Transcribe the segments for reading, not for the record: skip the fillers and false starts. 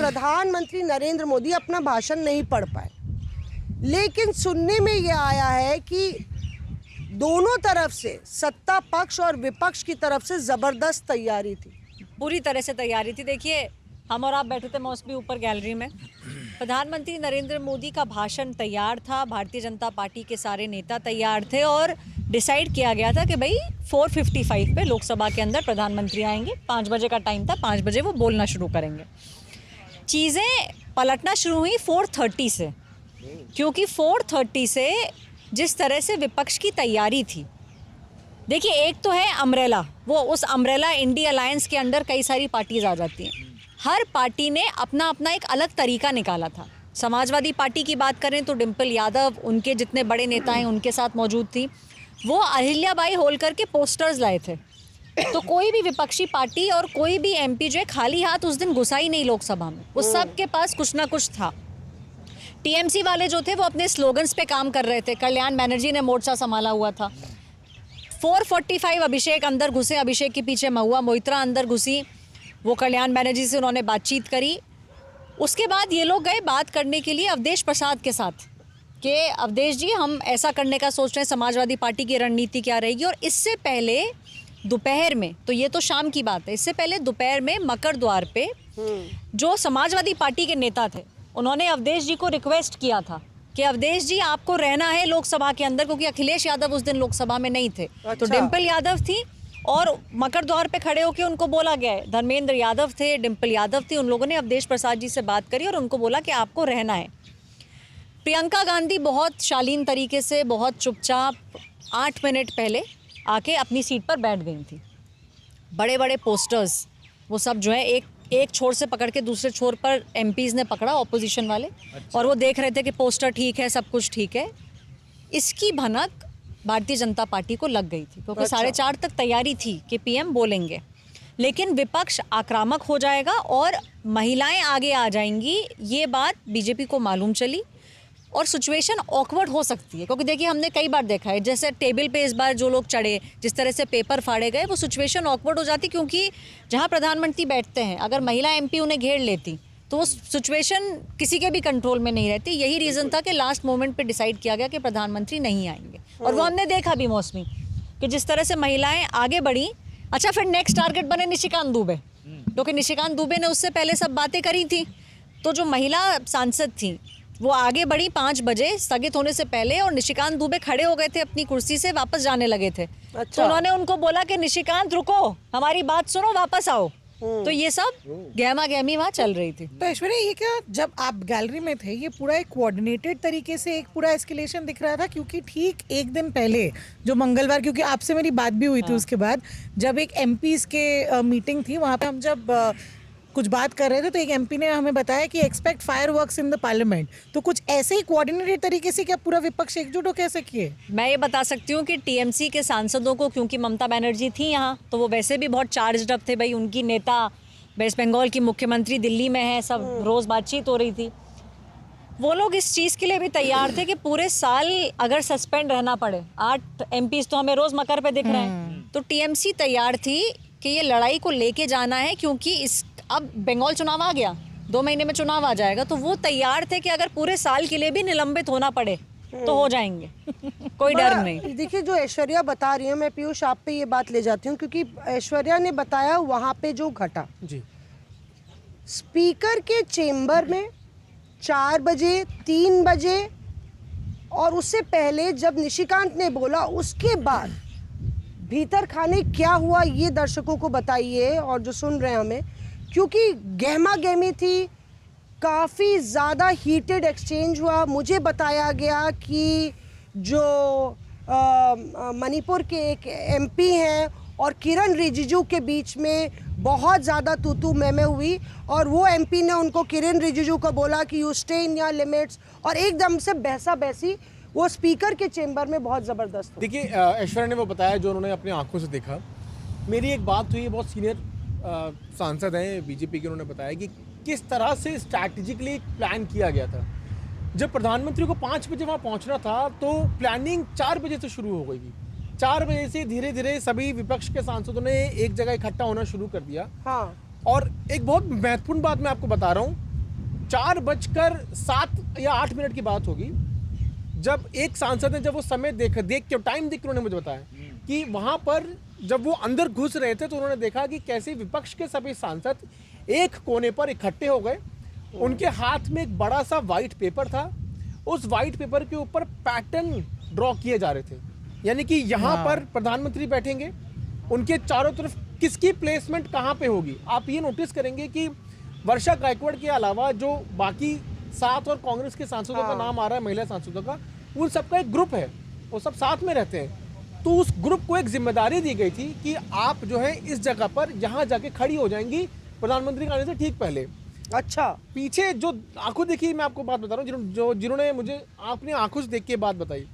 प्रधानमंत्री नरेंद्र मोदी अपना भाषण नहीं पढ़ पाए, लेकिन सुनने में ये आया है कि दोनों तरफ से, सत्ता पक्ष और विपक्ष की तरफ से ज़बरदस्त तैयारी थी, पूरी तरह से तैयारी थी। देखिए, हम और आप बैठे थे मौसमी ऊपर गैलरी में, प्रधानमंत्री नरेंद्र मोदी का भाषण तैयार था, भारतीय जनता पार्टी के सारे नेता तैयार थे और डिसाइड किया गया था कि भाई 4:55 पे लोकसभा के अंदर प्रधानमंत्री आएंगे। 5 बजे का टाइम था, 5 बजे वो बोलना शुरू करेंगे। चीज़ें पलटना शुरू हुई 4:30 से, क्योंकि 4:30 से जिस तरह से विपक्ष की तैयारी थी, देखिए एक तो है अम्ब्रेला, वो उस अम्ब्रेला इंडिया अलायंस के अंडर कई सारी पार्टीज आ जाती हैं। हर पार्टी ने अपना अपना एक अलग तरीका निकाला था। समाजवादी पार्टी की बात करें तो डिम्पल यादव, उनके जितने बड़े नेता हैं उनके साथ मौजूद थी। वो अहिल्याबाई होलकर के पोस्टर्स लाए थे, तो कोई भी विपक्षी पार्टी और कोई भी एमपी जो है खाली हाथ उस दिन घुसा ही नहीं लोकसभा में। उस सब के पास कुछ ना कुछ था। टीएमसी वाले जो थे वो अपने स्लोगन्स पे काम कर रहे थे। कल्याण बनर्जी ने मोर्चा संभाला हुआ था। 4:45 अभिषेक अंदर घुसे, अभिषेक के पीछे महुआ मोइत्रा अंदर घुसी, वो कल्याण बनर्जी से उन्होंने बातचीत करी। उसके बाद ये लोग गए बात करने के लिए अवधेश प्रसाद के साथ कि अवधेश जी हम ऐसा करने का सोच रहे हैं, समाजवादी पार्टी की रणनीति क्या रहेगी। और इससे पहले दोपहर में, तो ये तो शाम की बात है, इससे पहले दोपहर में मकर द्वार पे जो समाजवादी पार्टी के नेता थे उन्होंने अवधेश जी को रिक्वेस्ट किया था कि अवधेश जी आपको रहना है लोकसभा के अंदर, क्योंकि अखिलेश यादव उस दिन लोकसभा में नहीं थे। अच्छा। तो डिम्पल यादव थी और मकर द्वार पे खड़े होकर उनको बोला गया है, धर्मेंद्र यादव थे, डिम्पल यादव थी, उन लोगों ने अवधेश प्रसाद जी से बात करी और उनको बोला कि आपको रहना है। प्रियंका गांधी बहुत शालीन तरीके से, बहुत चुपचाप 8 मिनट पहले आके अपनी सीट पर बैठ गई थी। बड़े बड़े पोस्टर्स वो सब जो है एक छोर से पकड़ के दूसरे छोर पर एमपीज ने पकड़ा, ऑपोजिशन वाले। अच्छा। और वो देख रहे थे कि पोस्टर ठीक है, सब कुछ ठीक है। इसकी भनक भारतीय जनता पार्टी को लग गई थी, क्योंकि अच्छा। 4:30 तक तैयारी थी कि पीएम बोलेंगे, लेकिन विपक्ष आक्रामक हो जाएगा और महिलाएं आगे आ जाएंगी, ये बात बीजेपी को मालूम चली और सिचुएशन ऑकवर्ड हो सकती है। क्योंकि देखिए हमने कई बार देखा है, जैसे टेबल पे इस बार जो लोग चढ़े, जिस तरह से पेपर फाड़े गए, वो सिचुएशन ऑकवर्ड हो जाती, क्योंकि जहां प्रधानमंत्री बैठते हैं अगर महिला एमपी उन्हें घेर लेती तो वो सिचुएशन किसी के भी कंट्रोल में नहीं रहती। यही रीज़न था कि लास्ट मोमेंट पे डिसाइड किया गया कि प्रधानमंत्री नहीं आएंगे, और वो हमने देखा भी मौसमी कि जिस तरह से महिलाएं आगे बढ़ी। अच्छा, फिर नेक्स्ट टारगेट बने निशिकांत दुबे, क्योंकि निशिकांत दुबे ने उससे पहले सब बातें करी थी। तो जो महिला सांसद थी वो आगे बढ़ी 5 बजे स्थगित होने से पहले, और निशिकांत दुबे खड़े हो गए थे अपनी कुर्सी से, वापस जाने लगे थे। अच्छा। तो उन्होंने उनको बोला कि निशिकांत रुको, हमारी बात सुनो, वापस आओ। तो ये सब गहमा गहमी वहाँ चल रही थी। तो ऐश्वर्या, ये क्या, जब आप गैलरी में थे, ये पूरा एक कोऑर्डिनेटेड तरीके से एक पूरा एस्केलेशन दिख रहा था? क्योंकि ठीक एक दिन पहले जो मंगलवार, क्योंकि आपसे मेरी बात भी हुई थी उसके बाद, जब एक एमपीज के मीटिंग थी वहाँ पे, हम जब कुछ बात कर रहे थे तो एक एमपी ने हमें बताया कि expect fireworks in the parliament. तो कुछ ऐसे ही कोऑर्डिनेटेड तरीके से क्या पूरा विपक्ष एकजुट हो कैसे किए? मैं ये बता सकती हूँ कि टीएमसी के सांसदों को, क्योंकि ममता बनर्जी थी यहाँ, तो वो वैसे भी बहुत चार्ज्ड अप थे। भाई उनकी नेता वेस्ट बंगाल की मुख्यमंत्री दिल्ली में है, सब रोज़ बातचीत हो रही थी। वो लोग इस चीज़ के लिए भी तैयार थे कि पूरे साल अगर सस्पेंड रहना पड़े, 8 एमपीज तो हमें रोज़ मकर पे दिख रहे हैं, तो टीएमसी तैयार थी कि ये लड़ाई को लेके जाना है, क्योंकि अब बंगाल चुनाव आ गया, 2 महीने में चुनाव आ जाएगा। तो वो तैयार थे कि अगर पूरे साल के लिए भी निलंबित होना पड़े तो हो जाएंगे, कोई डर नहीं। देखिए, जो ऐश्वर्या बता रही है, मैं पीयूष आप पे ये बात ले जाती हूँ, क्योंकि ऐश्वर्या ने बताया वहाँ पे जो घटा जी, स्पीकर के चेम्बर में 4 बजे, 3 बजे और उससे पहले जब निशिकांत ने बोला, उसके बाद भीतर खाने क्या हुआ ये दर्शकों को बताइए और जो सुन रहे हैं हमें, क्योंकि गहमा गहमी थी, काफ़ी ज़्यादा हीटेड एक्सचेंज हुआ। मुझे बताया गया कि जो मणिपुर के एक एमपी हैं और किरण रिजिजू के बीच में बहुत ज़्यादा तू मैं हुई, और वो एमपी ने उनको, किरण रिजिजू को बोला कि you stay in your limits, और एकदम से बहसा बहसी वो स्पीकर के चेंबर में बहुत ज़बरदस्त। देखिए, ऐश्वर्या ने वो बताया जो उन्होंने अपनी आंखों से देखा। मेरी एक बात हुई, बहुत सीनियर सांसद हैं बीजेपी के, उन्होंने बताया कि किस तरह से स्ट्रैटेजिकली एक प्लान किया गया था। जब प्रधानमंत्री को 5 बजे वहाँ पहुँचना था तो प्लानिंग 4 बजे से शुरू हो गई थी। 4 बजे से धीरे धीरे सभी विपक्ष के सांसदों ने एक जगह इकट्ठा होना शुरू कर दिया। हाँ। और एक बहुत महत्वपूर्ण बात मैं आपको बता रहा हूँ 4:07 या 8 मिनट की बात होगी, जब एक सांसद ने जब वो समय देख के टाइम देख के उन्होंने मुझे बताया कि वहां पर जब वो अंदर घुस रहे थे तो उन्होंने देखा कि कैसे विपक्ष के सभी सांसद एक कोने पर इकट्ठे हो गए। उनके हाथ में एक बड़ा सा व्हाइट पेपर था, उस व्हाइट पेपर के ऊपर पैटर्न ड्रॉ किए जा रहे थे, यानी कि यहाँ पर प्रधानमंत्री बैठेंगे, उनके चारों तरफ किसकी प्लेसमेंट कहाँ पे होगी। आप ये नोटिस करेंगे कि वर्षा गायकवाड़ के अलावा जो बाकी 7 और कांग्रेस के सांसदों का नाम आ रहा है, महिला सांसदों का, उन सबका एक ग्रुप है, वो सब साथ में रहते हैं। तो उस ग्रुप को एक जिम्मेदारी दी गई थी कि आप जो है इस जगह पर यहाँ जाके खड़ी हो जाएंगी प्रधानमंत्री के आने से ठीक पहले। अच्छा, पीछे जो आंखों देखी, मैं आपको बात बता रहा हूँ, जिन्होंने मुझे अपनी आंखों से देख के बात बताई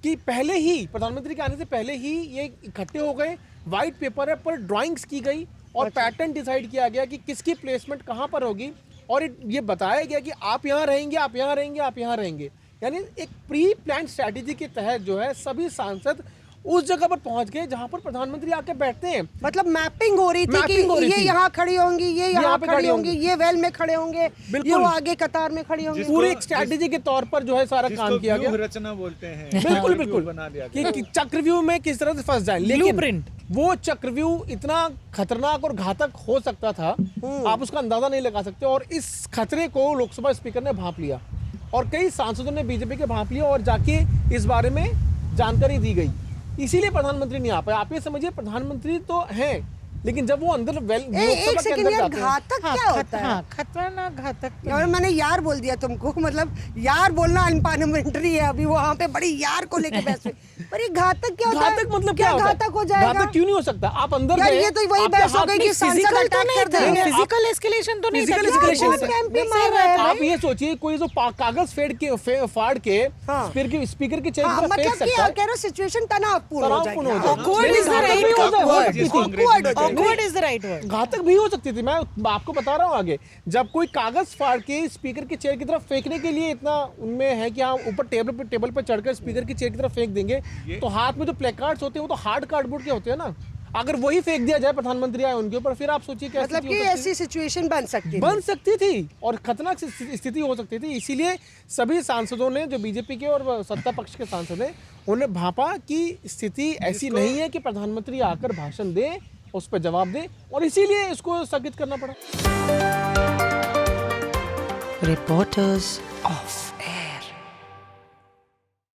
कि पहले ही प्रधानमंत्री के आने से पहले ही ये इकट्ठे हो गए, व्हाइट पेपर पर ड्राइंग्स की गई और पैटर्न डिसाइड किया गया कि किसकी प्लेसमेंट कहाँ पर होगी, और ये बताया गया कि आप यहाँ रहेंगे, आप यहाँ रहेंगे, आप यहाँ रहेंगे। यानी एक प्री प्लान स्ट्रैटेजी के तहत जो है सभी सांसद उस जगह पर पहुंच गए जहां पर प्रधानमंत्री आके बैठते हैं। मतलब मैपिंग हो रही थी कि ये यहाँ खड़ी होंगी, ये यहाँ खड़ी होंगी, ये वेल में खड़े होंगे, ये वो आगे कतार में खड़ी होंगी। पूरी एक स्ट्रैटेजी के तौर पर जो है सारा काम किया गया। रचना बोलते हैं। बिल्कुल बिल्कुल कि चक्रव्यूह में किस तरह से फंस जाए। लेकिन वो चक्रव्यूह इतना खतरनाक और घातक हो सकता था, आप उसका अंदाजा नहीं लगा सकते। और इस खतरे को लोकसभा स्पीकर ने भांप लिया और कई सांसदों ने बीजेपी के भांप लिया और जाके इस बारे में जानकारी दी गई। इसीलिए प्रधानमंत्री नहीं आ पाए। आप ये समझिए, प्रधानमंत्री तो हैं, लेकिन जब वो अंदर एक सेकंड यार, घातक क्या होता है? खतरनाक घातक। और मैंने यार बोल दिया तुमको, मतलब यार बोलना अनपार्लियामेंट्री है। अभी वहाँ पे बड़ी यार को लेके बहस हुई, पर ये घातक क्या होता है? घातक मतलब क्या घातक हो जाएगा? घातक क्यों नहीं हो सकता? आप अंदर यार गए, ये तो वही बहस हो गई कि सांसद अटैक कर देंगे। फिजिकल एस्केलेशन तो नहीं था। Physical escalation बहुत कैंपी मार रहा है आप भाई। ये सोचिए, कोई जो कागज फाड़ के हाँ। स्पीकर के चेहरे हाँ, पर फेंक मतलब कि सकता आप है। कह रहे हो सिचुएशन तनावपूर्ण हो जाएगी। Awkward is the right Awkward Awkward is the right word. घातक भी हो सकती थी। मैं आपको बता रहा हूँ आगे, जब कोई कागज फाड़ के स्पीकर के चेयर की तरफ फेंकने के लिए इतना उनमें है कि हाँ ऊपर टेबल पर चढ़कर स्पीकर की चेयर की तरफ फेंक देंगे, तो हाथ में जो प्लेकार्ड्स होते हैं वो तो हार्ड कार्डबोर्ड के होते हैं ना। अगर वही फेंक दिया जाए प्रधानमंत्री आए उनके ऊपर, फिर आप सोचिए क्या मतलब कि ऐसी सिचुएशन बन सकती थी और खतरनाक स्थिति हो सकती थी। इसीलिए सभी सांसदों ने, जो बीजेपी के और सत्ता पक्ष के सांसद हैं, उन्हें भांपा कि स्थिति ऐसी नहीं है कि प्रधानमंत्री आकर भाषण दे, उस पर जवाब दे, और इसीलिए इसको स्थगित करना पड़ा। Reporters of.